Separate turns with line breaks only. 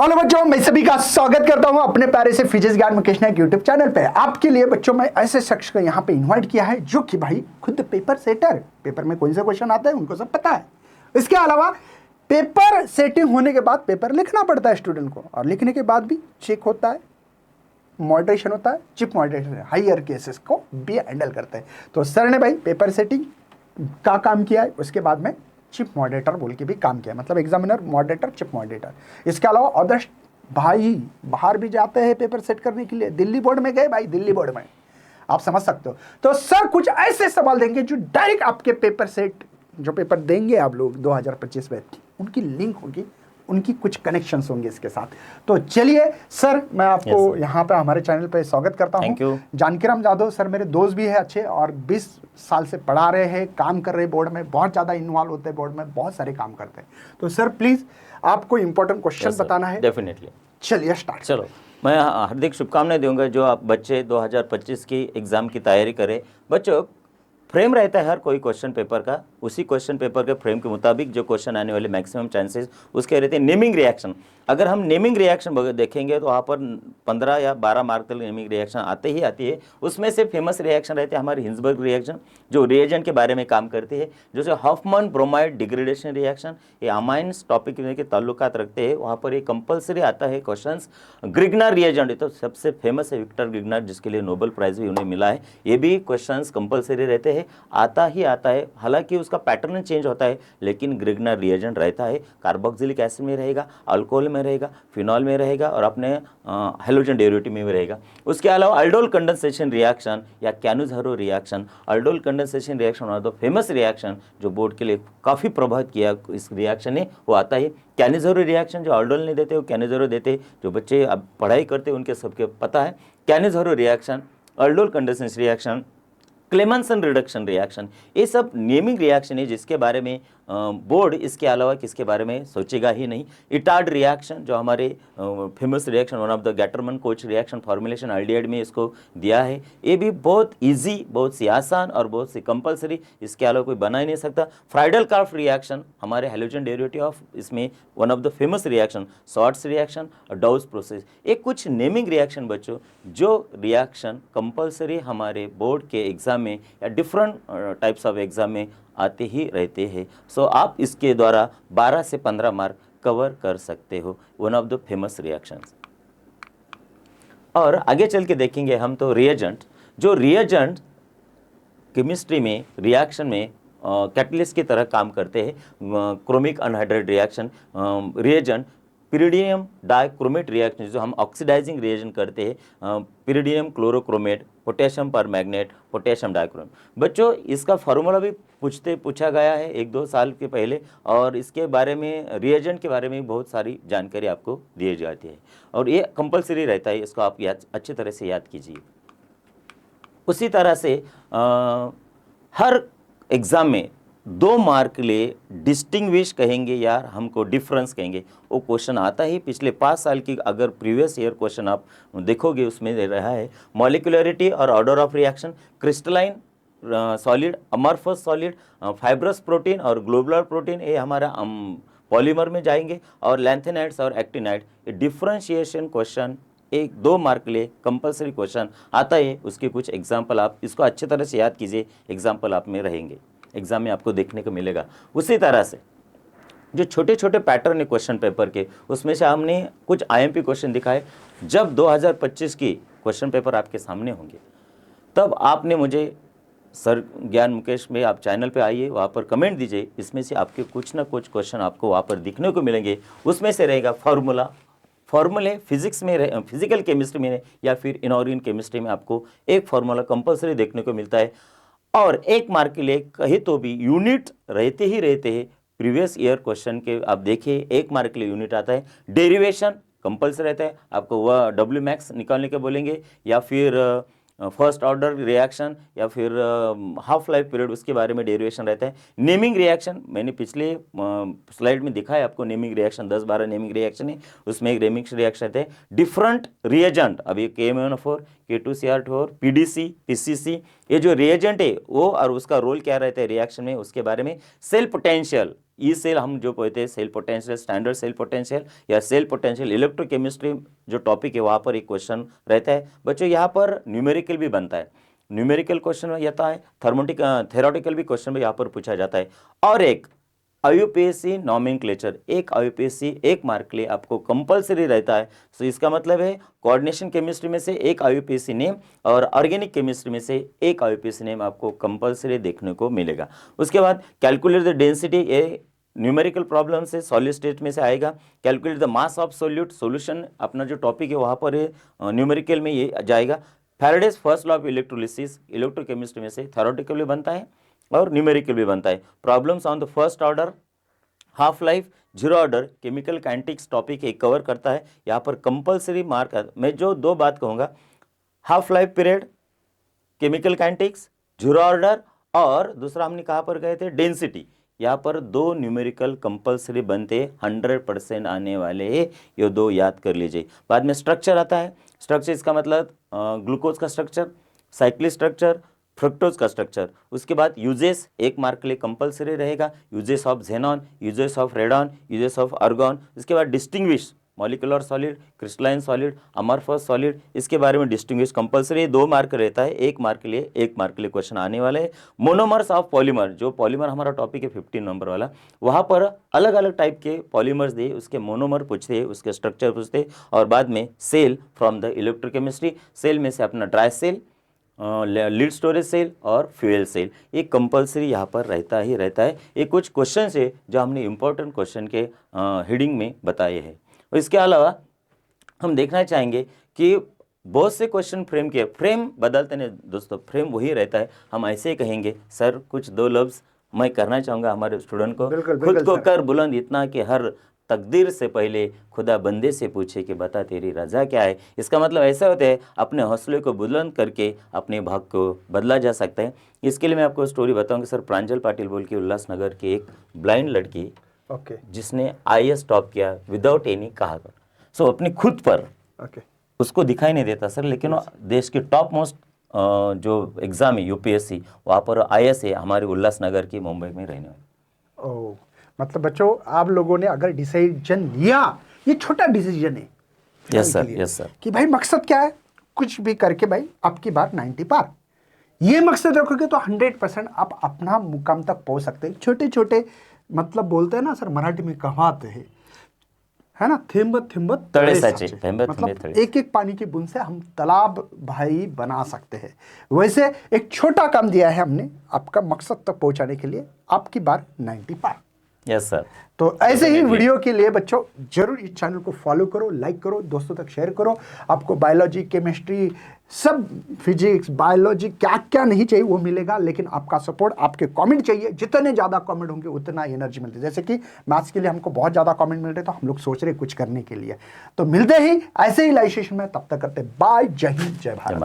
Hello बच्चों, मैं सभी का स्वागत करता हूं अपने प्यारे से फिजिक्स ज्ञान मुकेश नायक यूट्यूब चैनल पे। आपके लिए बच्चों मैं ऐसे शख्स को यहां पे इनवाइट किया है जो कि भाई खुद पेपर सेटर, पेपर में कौन से क्वेश्चन आते हैं उनको सब पता है। इसके अलावा पेपर सेटिंग होने के बाद पेपर लिखना पड़ता है स्टूडेंट को, और लिखने के बाद भी चेक होता है, मॉडरेशन होता है, चिप मॉडरेशन, हायर केसेस को भी हैंडल करते हैं। तो सर ने भाई पेपर सेटिंग का काम किया है, उसके बाद में चिप मॉडरेटर बोल के भी काम किया, मतलब एग्जामिनर मॉडरेटर, चिप मॉडरेटर। इसके अलावा अदर्स भाई बाहर भी जाते हैं पेपर सेट करने के लिए। दिल्ली बोर्ड में गए भाई, दिल्ली बोर्ड में आप समझ सकते हो। तो सर कुछ ऐसे सवाल देंगे जो डायरेक्ट आपके पेपर सेट, जो पेपर देंगे आप लोग 2025 में, उनकी लिंक होगी, उनकी कुछ कनेक्शंस होंगे इसके साथ। तो चलिए सर, मैं आपको यहाँ पे हमारे चैनल पे स्वागत करता हूँ। जानकीराम जाधव सर मेरे दोस्त भी है अच्छे, और 20 साल से पढ़ा रहे हैं, काम कर रहे हैं बोर्ड में, बहुत ज़्यादा इन्वॉल्व होते हैं बोर्ड में, बहुत सारे काम करते हैं। तो सर प्लीज़ आपको इंपॉर्टेंट क्वेश्चन बताना है।
डेफिनेटली,
चलिए स्टार्ट।
चलो, मैं हार्दिक शुभकामनाएं दूंगा जो आप बच्चे 2025 की एग्ज़ाम की तैयारी करें। बच्चों, फ्रेम रहता है हर कोई क्वेश्चन पेपर का, उसी क्वेश्चन पेपर के फ्रेम के मुताबिक जो क्वेश्चन आने वाले मैक्सिमम चांसेस उसके रहते हैं। नेमिंग रिएक्शन, अगर हम नेमिंग रिएक्शन देखेंगे तो वहाँ पर 15 या 12 मार्क तक नेमिंग रिएक्शन आते ही आती है। उसमें से फेमस रिएक्शन रहते हैं हमारे हिंसबर्ग रिएक्शन, जो रिएजेंट के बारे में काम करती है, जैसे हॉफमैन ब्रोमाइड डिग्रेडेशन रिएक्शन, ये अमाइंस टॉपिक के ताल्लुकात रखते हैं, वहाँ पर ये कंपलसरी आता है क्वेश्चन। ग्रिग्नर रिएजेंट, ये तो सबसे फेमस है, विक्टर ग्रिग्नर, जिसके लिए नोबेल प्राइज भी उन्हें मिला है। ये भी क्वेश्चन कंपलसरी रहते हैं, आता ही आता है। हालांकि उसका पैटर्न चेंज होता है, लेकिन ग्रिग्नर रिएजेंट रहता है। कार्बोक्सिलिक एसिड में रहेगा, अल्कोहल में रहेगा, फिनॉल में रहेगा, और अपने हेलोजन डेरिवेटिव में भी रहेगा। उसके अलावा अल्डोल कंडेंसेशन रिएक्शन या कैनुज़ारो रिएक्शन, अल्डोल कंडेंसेशन रिएक्शन और दो फेमस रिएक्शन जो बोर्ड के लिए काफ़ी प्रभावित किया इस रिएक्शन ने, वो आता है। कैनुज़ारो रिएक्शन जो अल्डोल नहीं देते वो कैनुज़ारो देते, जो बच्चे अब पढ़ाई करते हैं उनके सबके पता है। Cannizzaro reaction, aldol condensation reaction, Clemmensen reduction reaction, ये सब नेमिंग रिएक्शन है जिसके बारे में बोर्ड इसके अलावा किसके बारे में सोचेगा ही नहीं। इटार्ड रिएक्शन जो हमारे famous reaction, one of the Gattermann Koch reaction formulation aldehyde में इसको दिया है। ये भी बहुत इजी, बहुत सी आसान और बहुत सी कंपलसरी, इसके अलावा कोई बना ही नहीं सकता। फ्राइडल-कार्फ रिएक्शन हमारे हेलोजन डेरिवेटिव ऑफ, इसमें one of the famous reaction shorts reaction और डाउस प्रोसेस। ये कुछ नेमिंग रिएक्शन बच्चों, जो रिएक्शन कंपलसरी हमारे बोर्ड के एग्जाम में या डिफरेंट टाइप्स ऑफ एग्जाम में आते ही रहते हैं। सो आप इसके द्वारा 12 से 15 मार्क कवर कर सकते हो, one of the famous reactions. और आगे चल के देखेंगे हम तो रिएजेंट, जो रिएजेंट केमिस्ट्री में रिएक्शन में कैटलिस्ट की तरह काम करते हैं। Chromic anhydrate reaction reagent, pyridinium dichromate reaction जो हम ऑक्सीडाइजिंग रिएजेंट करते हैं, pyridinium chlorochromate, potassium permanganate, potassium dichromate. बच्चों, इसका फार्मूला भी पूछा गया है 1-2 साल के पहले, और इसके बारे में रिएजेंट के बारे में बहुत सारी जानकारी आपको दी जाती है, और ये कंपलसरी रहता है, इसको आप अच्छी तरह से याद कीजिए। उसी तरह से हर एग्ज़ाम में 2 मार्क के लिए डिस्टिंग्विश कहेंगे या हमको डिफरेंस कहेंगे, वो क्वेश्चन आता ही पिछले 5 साल की अगर प्रीवियस ईयर क्वेश्चन आप देखोगे उसमें दे रहा है। मॉलिक्यूलरिटी और order of reaction, crystalline solid, amorphous solid, fibrous protein और ग्लोबुलर प्रोटीन, ये हमारा पॉलीमर में जाएंगे, और लैंथेनाइड्स और एक्टिनाइड, ये डिफ्रेंशिएशन क्वेश्चन 1-2 मार्क के लिए कंपलसरी क्वेश्चन आता है। उसके कुछ एग्जाम्पल आप इसको अच्छी तरह से याद कीजिए, एग्जाम्पल आप में रहेंगे, एग्जाम में आपको देखने को मिलेगा। उसी तरह से जो छोटे छोटे पैटर्न है क्वेश्चन पेपर के, उसमें से हमने कुछ आईएमपी क्वेश्चन दिखाए। जब 2025 की क्वेश्चन पेपर आपके सामने होंगे, तब आपने मुझे सर ज्ञान मुकेश में आप चैनल पे आइए, वहाँ पर कमेंट दीजिए, इसमें से आपके कुछ ना कुछ क्वेश्चन आपको वहाँ पर दिखने को मिलेंगे। उसमें से रहेगा फॉर्मूले फिजिक्स में, फिजिकल केमिस्ट्री में या फिर इनऑर्गेनिक केमिस्ट्री में आपको एक फार्मूला कंपलसरी देखने को मिलता है। और 1 मार्क के लिए कहे तो भी यूनिट रहते ही रहते हैं। प्रीवियस ईयर क्वेश्चन के आप देखिए 1 मार्क के लिए यूनिट आता है। डेरिवेशन कंपलसरी रहता है, आपको वह डब्ल्यू मैक्स निकालने के बोलेंगे, या फिर फर्स्ट ऑर्डर रिएक्शन, या फिर हाफ लाइफ पीरियड, उसके बारे में डेरिवेशन रहता है। नेमिंग रिएक्शन मैंने पिछले स्लाइड में दिखाया आपको, नेमिंग रिएक्शन 10-12 नेमिंग रिएक्शन है, उसमें एक नेमिंग रिएक्शन रहते हैं। डिफरेंट रिएजेंट, अभी KMnO4, K2Cr4, PDC, PCC, ये जो रिएजेंट है वो और उसका रोल क्या रहता है रिएक्शन में, उसके बारे में। सेल पोटेंशियल, ई सेल हम जो कहते हैं cell potential, standard cell potential या सेल पोटेंशियल, इलेक्ट्रोकेमिस्ट्री जो टॉपिक है वहाँ पर एक क्वेश्चन रहता है बच्चों। यहाँ पर न्यूमेरिकल भी बनता है, न्यूमेरिकल क्वेश्चन आता है, थेरोटिकल भी क्वेश्चन यहाँ पर पूछा जाता है। और एक IUPAC नॉमेनक्लेचर, एक IUPAC 1 मार्क के लिए आपको कंपलसरी रहता है। सो इसका मतलब है कोऑर्डिनेशन केमिस्ट्री में से एक IUPAC नेम और ऑर्गेनिक केमिस्ट्री में से एक IUPAC नेम आपको कंपलसरी देखने को मिलेगा। उसके बाद कैलकुलेट द डेंसिटी, ये न्यूमेरिकल प्रॉब्लम से सॉलिड स्टेट में से आएगा। Calculate the mass of solute, solution अपना जो टॉपिक है वहाँ पर न्यूमेरिकल में ये जाएगा। Faraday's first law of electrolysis, electrochemistry में से थ्योरेटिकल भी बनता है और न्यूमेरिकल भी बनता है। Problems on the first order, half life, zero order, chemical kinetics topic एक कवर करता है। यहाँ पर कंपलसरी मार्क, मैं जो 2 बात कहूँगा, half life period, chemical kinetics, zero order, और दूसरा हमने कहाँ पर गए थे, डेंसिटी। यहाँ पर 2 न्यूमेरिकल कंपलसरी बनते, 100% आने वाले हैं, ये 2 याद कर लीजिए। बाद में स्ट्रक्चर आता है। स्ट्रक्चर इसका मतलब ग्लूकोज का स्ट्रक्चर, साइक्लिक स्ट्रक्चर, फ्रुक्टोज का स्ट्रक्चर। उसके बाद यूजेस 1 मार्क के लिए कंपलसरी रहेगा, uses of xenon, uses of radon, uses of argon. इसके बाद distinguish molecular solid, crystalline solid, amorphous solid, इसके बारे में डिस्टिंग्विश कंपलसरी 2 मार्क रहता है। 1 मार्क के लिए, 1 मार्क के लिए क्वेश्चन आने वाले हैं। मोनोमर्स ऑफ पॉलीमर, जो पॉलीमर हमारा टॉपिक है 15 नंबर वाला, वहाँ पर अलग अलग टाइप के पॉलीमर्स दिए, उसके मोनोमर पूछते, उसके स्ट्रक्चर पूछते। और बाद में cell from the electrochemistry, cell में से अपना dry cell, lead storage cell और फ्यूल सेल, ये कंपलसरी यहाँ पर रहता ही रहता है। ये कुछ क्वेश्चन है जो हमने इंपॉर्टेंट क्वेश्चन के हेडिंग में बताए हैं। इसके अलावा हम देखना चाहेंगे कि बहुत से क्वेश्चन फ्रेम के, फ्रेम बदलते नहीं दोस्तों, फ्रेम वही रहता है। हम ऐसे ही कहेंगे सर कुछ 2 लफ्ज़ मैं करना चाहूँगा हमारे स्टूडेंट को, खुद को कर बुलंद इतना कि हर तकदीर से पहले खुदा बंदे से पूछे कि बता तेरी रजा क्या है। इसका मतलब ऐसा होता है अपने हौसले को बुलंद करके अपने भाग को बदला जा सकता है। इसके लिए मैं आपको स्टोरी बताऊंगा सर। प्रांजल पाटिल बोल के उल्लासनगर की एक ब्लाइंड लड़की, जिसने IAS टॉप किया विदाउट एनी कहा, सो अपनी खुद पर, उसको दिखाई नहीं देता सर, लेकिन देश के टॉप मोस्ट जो एग्ज़ाम है UPSC, वहाँ पर IAS है, हमारे उल्लासनगर की, मुंबई में रहने वाली।
मतलब बच्चों आप लोगों ने अगर डिसीजन लिया, ये छोटा डिसीजन है,
यस सर, यस सर,
कि भाई मकसद क्या है, कुछ भी करके भाई आपकी बार 90 पार, ये मकसद रखोगे तो 100% आप अपना मुकाम तक पहुंच सकते हैं। छोटे छोटे मतलब बोलते हैं ना सर, मराठी में कहावत है ना, थिम्बत थिम्बत तड़े साचे, मतलब एक एक पानी की बूंद से हम तालाब भाई बना सकते हैं। वैसे एक छोटा काम दिया है हमने आपका मकसद तक पहुंचाने के लिए, आपकी बार 90 पार।
Yes sir.
तो ऐसे ही वीडियो के लिए बच्चों जरूर इस चैनल को फॉलो करो, लाइक करो, दोस्तों तक शेयर करो। आपको बायोलॉजी, केमिस्ट्री, सब फिजिक्स, बायोलॉजी क्या क्या नहीं चाहिए वो मिलेगा, लेकिन आपका सपोर्ट, आपके कमेंट चाहिए। जितने ज़्यादा कमेंट होंगे उतना एनर्जी मिलती है। जैसे कि मैथ्स के लिए हमको बहुत ज़्यादा कमेंट मिल रहे, तो हम लोग सोच रहे कुछ करने के लिए। तो मिलते ही ऐसे ही लाइव सेशन में, तब तक करते बाय, जय हिंद, जय भारत।